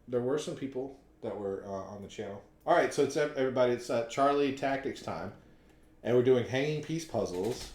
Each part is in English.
there were some people that were on the channel. All right, so it's everybody. It's Charlie Tactics time, and we're doing hanging piece puzzles.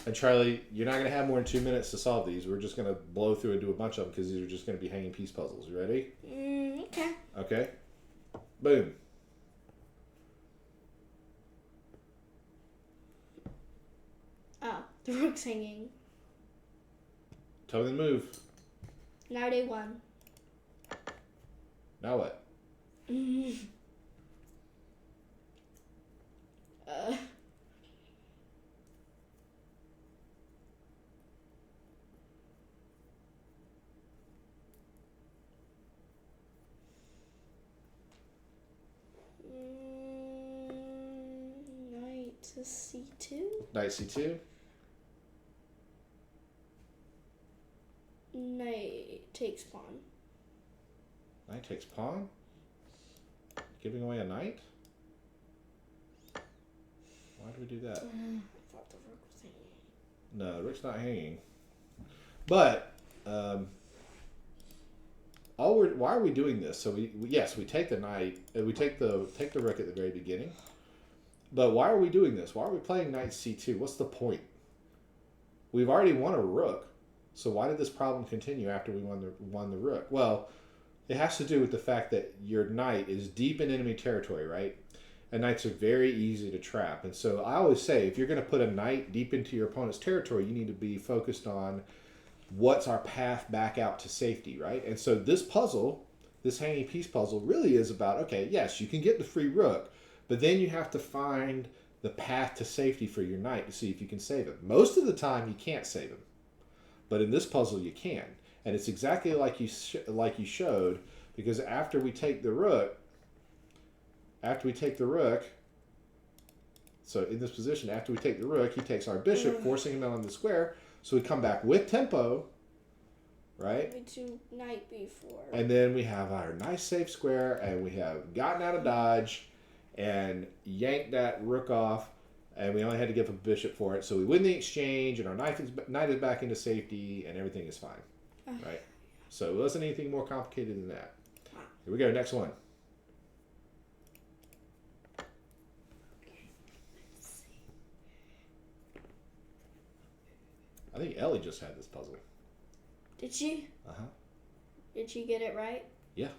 And Charlie, you're not going to have more than 2 minutes to solve these. We're just going to blow through and do a bunch of them because these are just going to be hanging piece puzzles. You ready? Okay. Okay. Boom. Oh, the rook's hanging. Tell me the move. Now they won. Now what? uh, Knight to c2. Knight c2. Knight takes pawn. Knight takes pawn. Giving away a knight. Why do we do that? I thought the rook was hanging. No, rook's not hanging. But why are we doing this? So yes, we take the knight. We take the rook at the very beginning. But why are we doing this? Why are we playing knight c2? What's the point? We've already won a rook. So why did this problem continue after we won the rook? Well, it has to do with the fact that your knight is deep in enemy territory, right? And knights are very easy to trap. And so I always say, if you're going to put a knight deep into your opponent's territory, you need to be focused on what's our path back out to safety, right? And so this puzzle, this hanging piece puzzle, really is about, okay, yes, you can get the free rook, but then you have to find the path to safety for your knight to see if you can save him. Most of the time, you can't save him. But in this puzzle, you can. And it's exactly like you showed, because after we take the rook, so in this position, after we take the rook, he takes our bishop, forcing him out on the square. So we come back with tempo, right? We do knight b4. And then we have our nice safe square, and we have gotten out of dodge and yanked that rook off, and we only had to give a bishop for it. So we win the exchange, and our knight is back into safety, and everything is fine, right? So it wasn't anything more complicated than that. Here we go, next one. I think Ellie just had this puzzle. Did she? Uh-huh. Did she get it right? Yeah.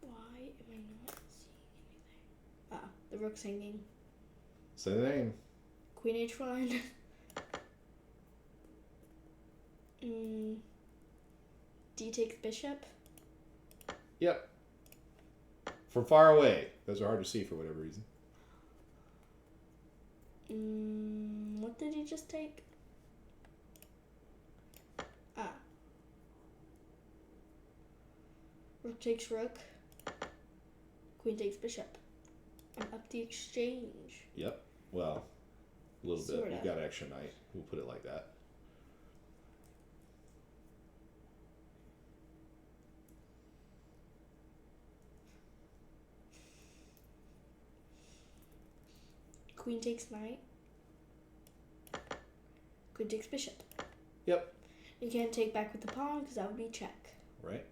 Why am I not seeing anything? Ah, the rook's hanging. Say the name. Queen h1. D takes bishop. Yep. From far away. Those are hard to see for whatever reason. What did he just take? Ah. Rook takes rook. Queen takes bishop. And up the exchange. Yep. Well, a little bit. Sorta. You've got an extra knight. We'll put it like that. Queen takes knight. Queen takes bishop. Yep. You can't take back with the pawn because that would be check. Right.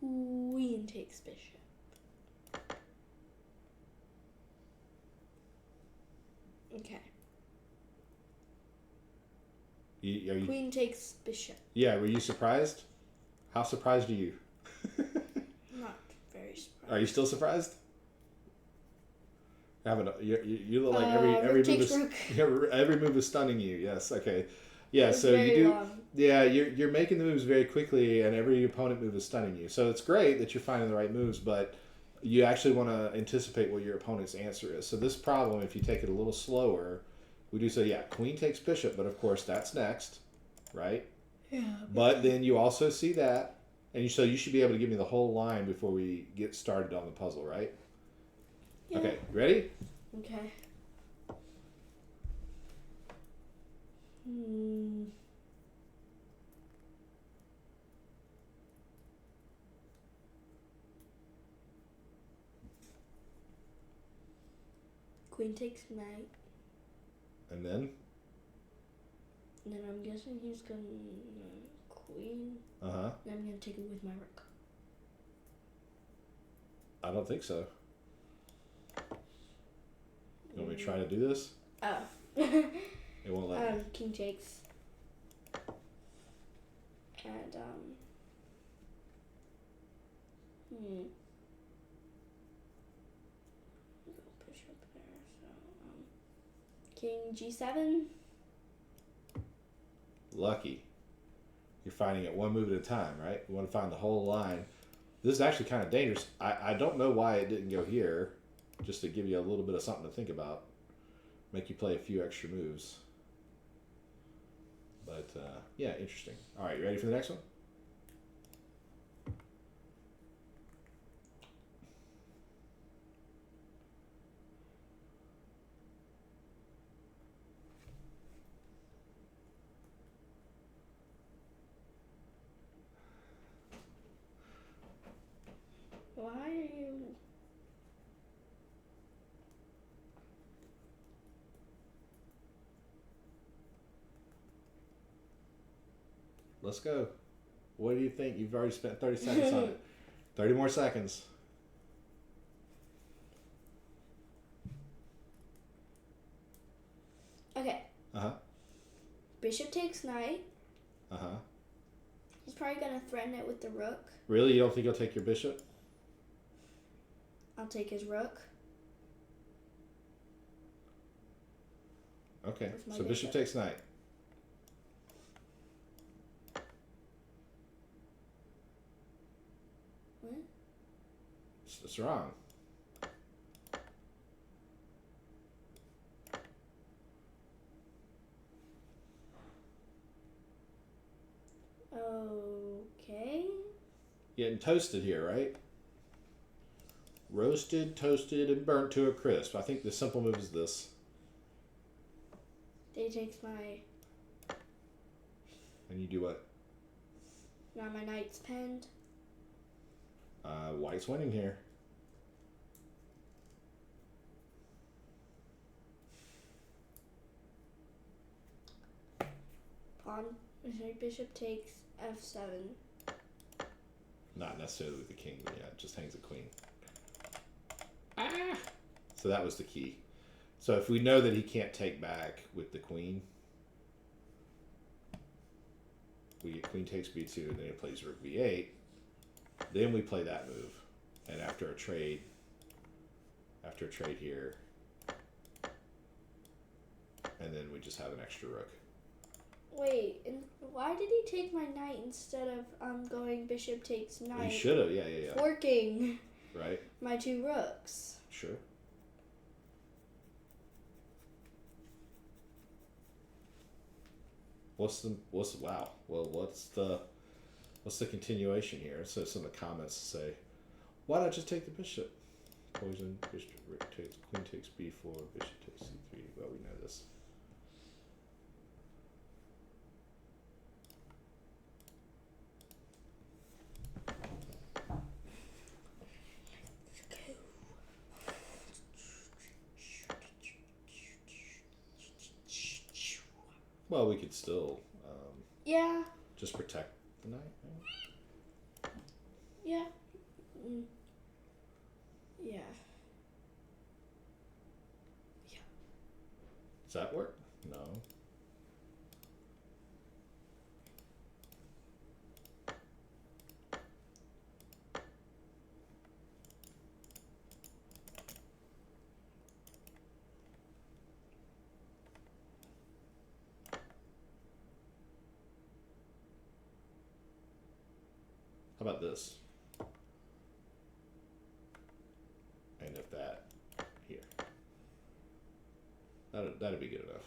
Queen takes bishop. Okay. Are you, Queen takes bishop. yeah, were you surprised? How surprised are you? Not very surprised. Are you still surprised? You look like every move is stunning you. Yes. Okay. Yeah. So you do. Long. Yeah. You're making the moves very quickly, and every opponent move is stunning you. So it's great that you're finding the right moves, but you actually want to anticipate what your opponent's answer is. So this problem, if you take it a little slower, we do say, yeah, queen takes bishop, but of course that's next, right? Yeah. But then you also see that, and so you should be able to give me the whole line before we get started on the puzzle, right? Yeah. Okay, ready? Okay. Queen takes knight. And then? And then I'm guessing he's gonna queen. Uh-huh. And I'm gonna take it with my rook. I don't think so. You want me to try to do this? Oh. It won't let me. King takes. And bishop there. So King G7. Lucky. You're finding it one move at a time, right? You want to find the whole line. This is actually kind of dangerous. I don't know why it didn't go here, just to give you a little bit of something to think about. Make you play a few extra moves. But, yeah, interesting. All right, you ready for the next one? Why are you... Let's go. What do you think? You've already spent 30 seconds on it. 30 more seconds. Okay. Uh-huh. Bishop takes knight. Uh-huh. He's probably gonna threaten it with the rook. Really? You don't think he'll take your bishop? I'll take his rook. Okay. With my So bishop bishop. takes knight. What? It's wrong. Okay. Getting toasted here, right? Roasted, toasted, and burnt to a crisp. I think the simple move is this. Day takes my... And you do what? Now my knight's pinned. White's winning here. Pawn... Sorry, bishop takes F7. Not necessarily with the king, but yeah, it just hangs a queen. Ah! So that was the key. So if we know that he can't take back with the queen, we get queen takes b2, and then he plays rook b8. Then we play that move. And after a trade here, and then we just have an extra rook. Wait, and why did he take my knight instead of going bishop takes knight? He should have, yeah. Forking Right? my two rooks. Sure. What's the continuation here? So some of the comments say, why not just take the bishop? Poison, bishop, rook takes, queen takes b4, bishop takes c3. Well, we know this. Well, we could still Yeah. just protect the knight. Right? Yeah. Yeah. Does that work? No. How about this? And if that here. That'd be good enough.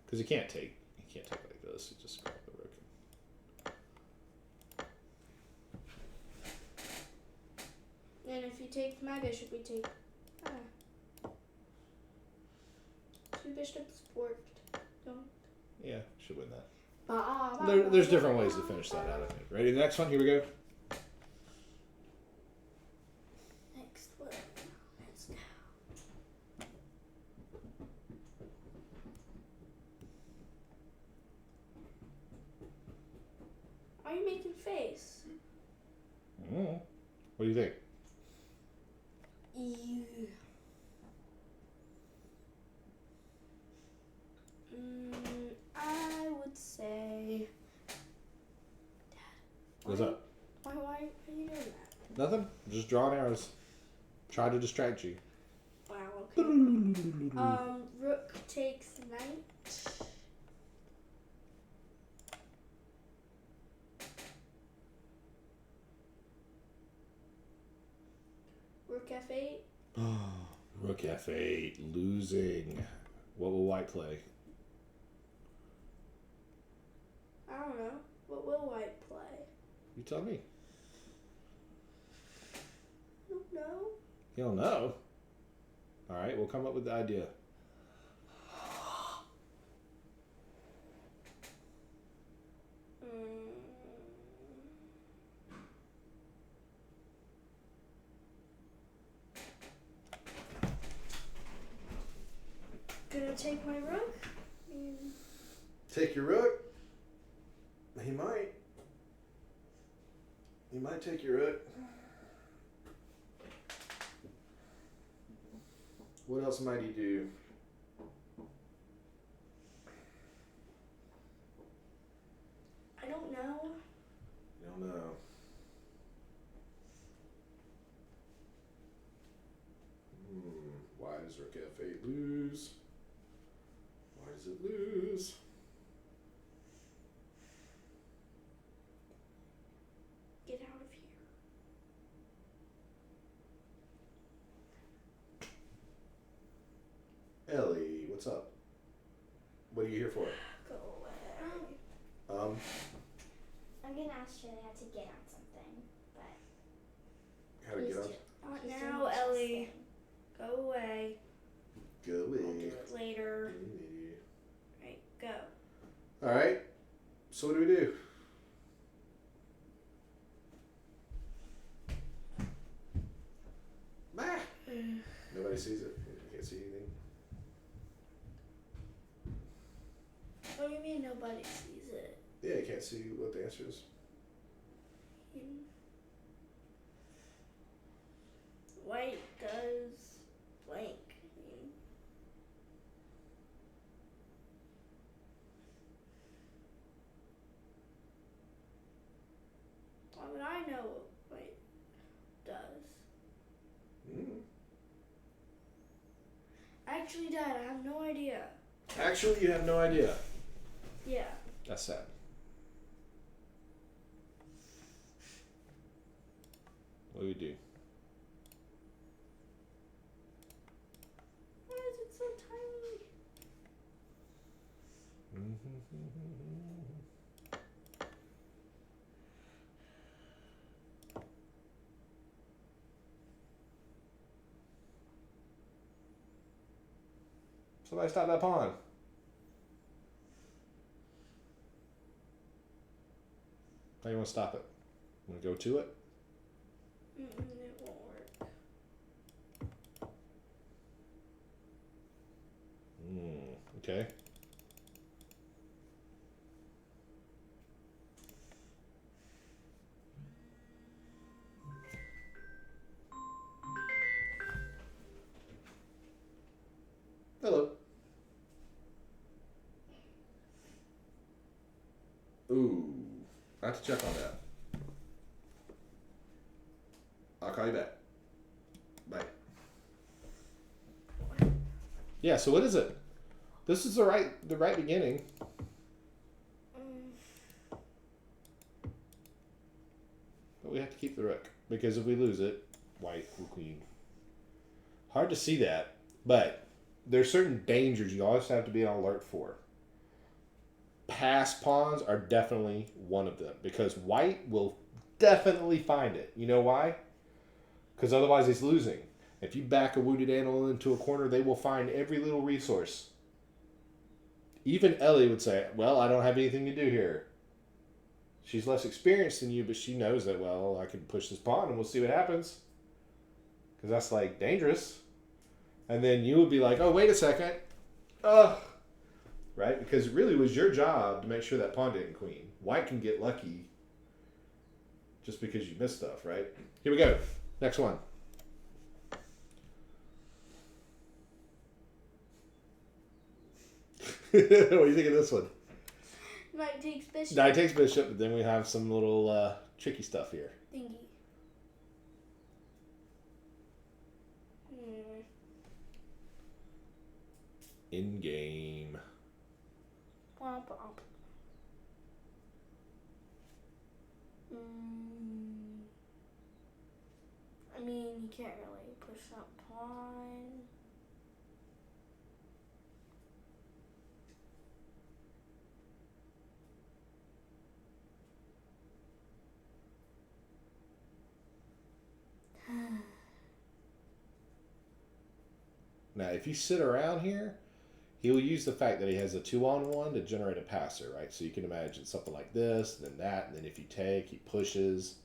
Because you can't take like this. You just grab the rook. And if you take my bishop, we take... Two bishops worked. Don't... Yeah, should win that. There's different ways to finish that out, I think. Ready? The next one? Here we go. Next one. Let's go. face. What do you think? Ew. I would say. Dad. What's up? Why are you doing that? Nothing. Just drawing arrows. Try to distract you. Wow. Okay. Rook takes knight. Rook f8. Rook f8, losing. What will white play? I don't know. What will white play? You tell me. I don't know. You don't know? Alright, we'll come up with the idea. Gonna take my rook? Take your rook? He might. He might take your rook. What else might he do? I don't know. You don't know. Why does rook f8 lose? Why does it lose? Get out of here. Ellie, what's up? What are you here for? Go away. I'm gonna ask Shirley how to get on something, but How to get on? Not she's now, doing this Ellie. thing. Go away. Go I'll do away. it later. Right, go. Alright. So what do we do? Bah! Nobody sees it. You can't see anything. What do you mean nobody sees it? Yeah, you can't see what the answer is. White does blank. Why would I know what white does? Actually, Dad, I have no idea. Actually, you have no idea. Yeah. That's sad. What do we do? Why is it so tiny? Somebody stop that pawn. How you want to stop it? Want to go to it? It won't work. Okay. Hello. Ooh. I have to check on that. I'll call you back. Bye. Yeah, so what is it? This is the right beginning. But we have to keep the rook. Because if we lose it, white will queen. Hard to see that. But there's certain dangers you always have to be on alert for. Passed pawns are definitely one of them. Because white will definitely find it. You know why? Because otherwise it's losing. If you back a wounded animal into a corner, they will find every little resource. Even Ellie would say, well, I don't have anything to do here. She's less experienced than you, but she knows that, well, I can push this pawn and we'll see what happens. Because that's, like, dangerous. And then you would be like, oh, wait a second. Ugh. Right? Because it really was your job to make sure that pawn didn't queen. White can get lucky just because you missed stuff, right? Here we go. Next one. What do you think of this one? Knight takes bishop. Knight takes bishop, but then we have some little tricky stuff here. Thingy. In game. Womp womp. I mean, you can't really push that pawn. Now, if you sit around here, he will use the fact that he has a 2-on-1 to generate a passer, right? So you can imagine something like this, then that, and then if you take, he pushes,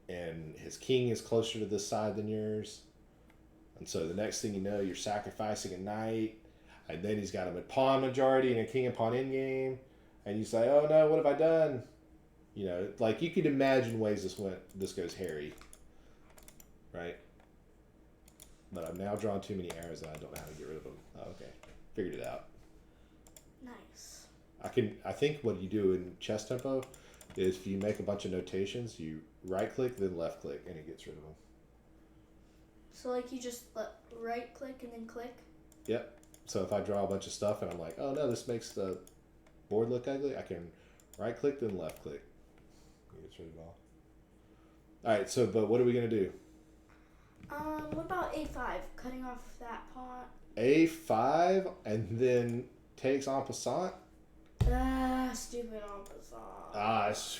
and his king is closer to this side than yours. And so the next thing you know, you're sacrificing a knight, and then he's got a pawn majority and a king and pawn endgame, and you say, oh no, what have I done? You know, like you could imagine ways this goes hairy, right? But I've now drawn too many arrows and I don't know how to get rid of them. Oh, okay. Figured it out. Nice. I think what you do in chess tempo is if you make a bunch of notations, you right click, then left click, and it gets rid of them. So like you just right click and then click? Yep. So if I draw a bunch of stuff and I'm like, oh no, this makes the board look ugly, I can right click, then left click. It gets rid of it all. Alright, so but what are we gonna do? What about a5? Cutting off that pawn. A5 and then takes en passant? Ah, stupid en passant. Ah, it's...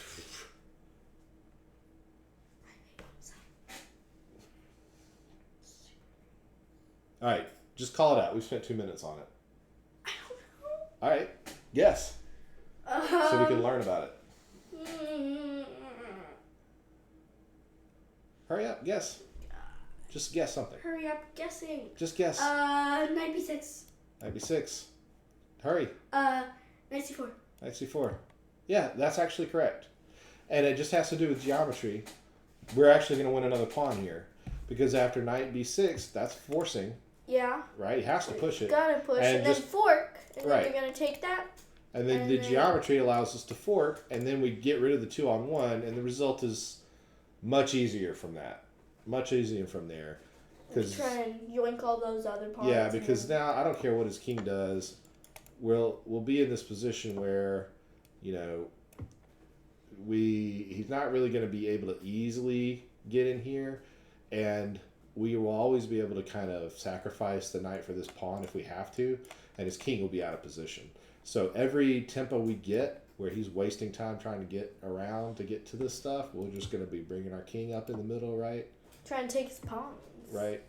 Alright, just call it out. We've spent 2 minutes on it. I don't know. Alright, guess. So we can learn about it. Hurry up, guess. Just guess something. Hurry up, guessing. Just guess. Knight b6. Knight b6. Hurry. Knight c4. Knight c4. Yeah, that's actually correct. And it just has to do with geometry. We're actually going to win another pawn here. Because after knight b6, that's forcing. Yeah. Right? He has to push it. Gotta push. And just, then fork. And right. then you're going to take that. And then the geometry allows us to fork. And then we get rid of the 2-on-1. And the result is much easier from that. Much easier from there. Try and yoink all those other pawns. Yeah, because now I don't care what his king does. We'll be in this position where, you know, he's not really going to be able to easily get in here, and we will always be able to kind of sacrifice the knight for this pawn if we have to, and his king will be out of position. So every tempo we get where he's wasting time trying to get around to get to this stuff, we're just going to be bringing our king up in the middle, right? Trying to take his pawns. Right.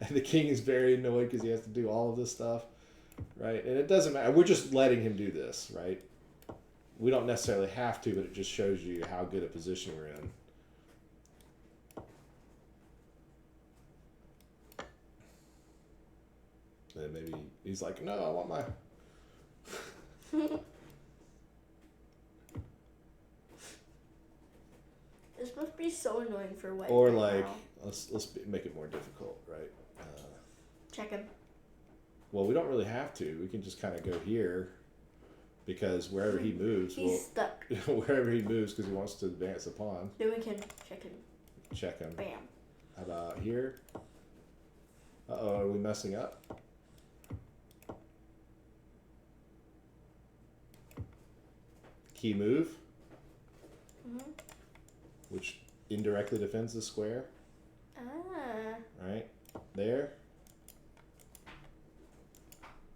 And the king is very annoyed because he has to do all of this stuff, right? And it doesn't matter. We're just letting him do this, right? We don't necessarily have to, but it just shows you how good a position we're in. And maybe he's like, no, I want my... This must be so annoying for white. Or right like, now. let's make it more difficult, right? Check him. Well, we don't really have to. We can just kind of go here, because wherever he moves, He's stuck. wherever he moves, because he wants to advance the pawn. Then we can check him. Check him. Bam. How about here? Uh-oh, are we messing up? Key move, which indirectly defends the square. Ah. Right? There.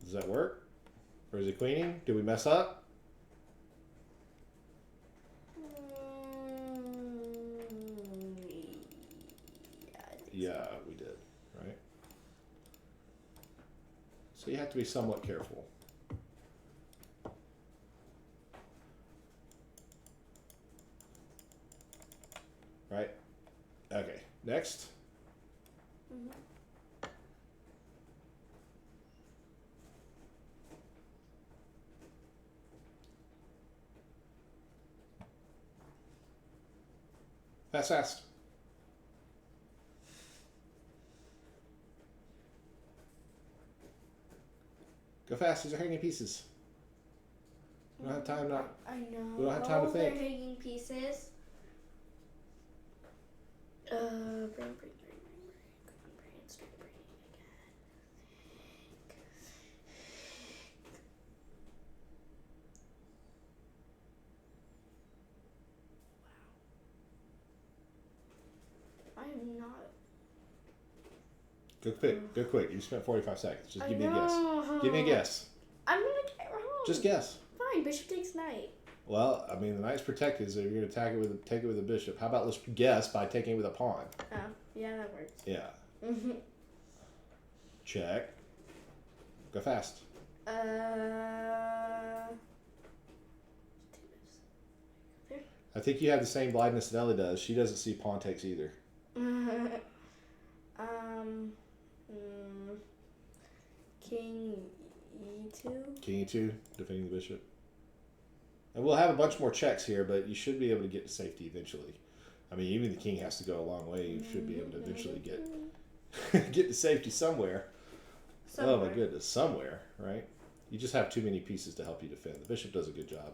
Does that work? Or is he queening? Did we mess up? Yeah, we did. Right? So you have to be somewhat careful. Right? Okay. Next. Pass fast. Go fast. These are hanging pieces. We don't have time. Not. I know. We don't have time to They're think. hanging pieces. Brain. Come on, brain. Start braining again. Wow. I am not. Go quick. Go quick. You spent 45 seconds. Just give me a guess. know. Give me a guess. I'm gonna get wrong. Just guess. Fine. Bishop takes knight. Well, I mean, the knight's protected, so you're going to take it with a bishop. How about let's guess by taking it with a pawn? Oh, yeah, that works. Yeah. Check. Go fast. I think you have the same blindness that Ellie does. She doesn't see pawn takes either. King E2. King E2, defending the bishop. And we'll have a bunch more checks here, but you should be able to get to safety eventually. I mean, even the king has to go a long way. You should be able to eventually get to safety somewhere. Oh my goodness, somewhere, right? You just have too many pieces to help you defend. The bishop does a good job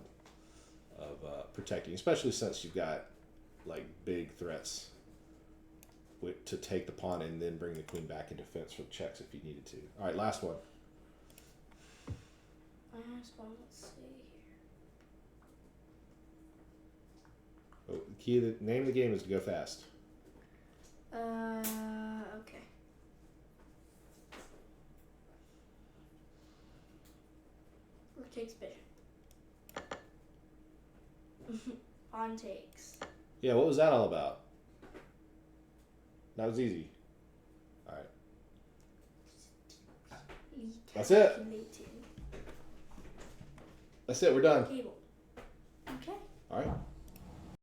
of protecting, especially since you've got like big threats to take the pawn and then bring the queen back in defense for checks if you needed to. All right, last one. Last one, let's see here. Oh, the key of the name of the game is to go fast. Okay. Rook takes bishop. Pawn takes. Yeah, what was that all about? That was easy. All right. That's it. Calculating. That's it. We're done. Cable. Okay. All right.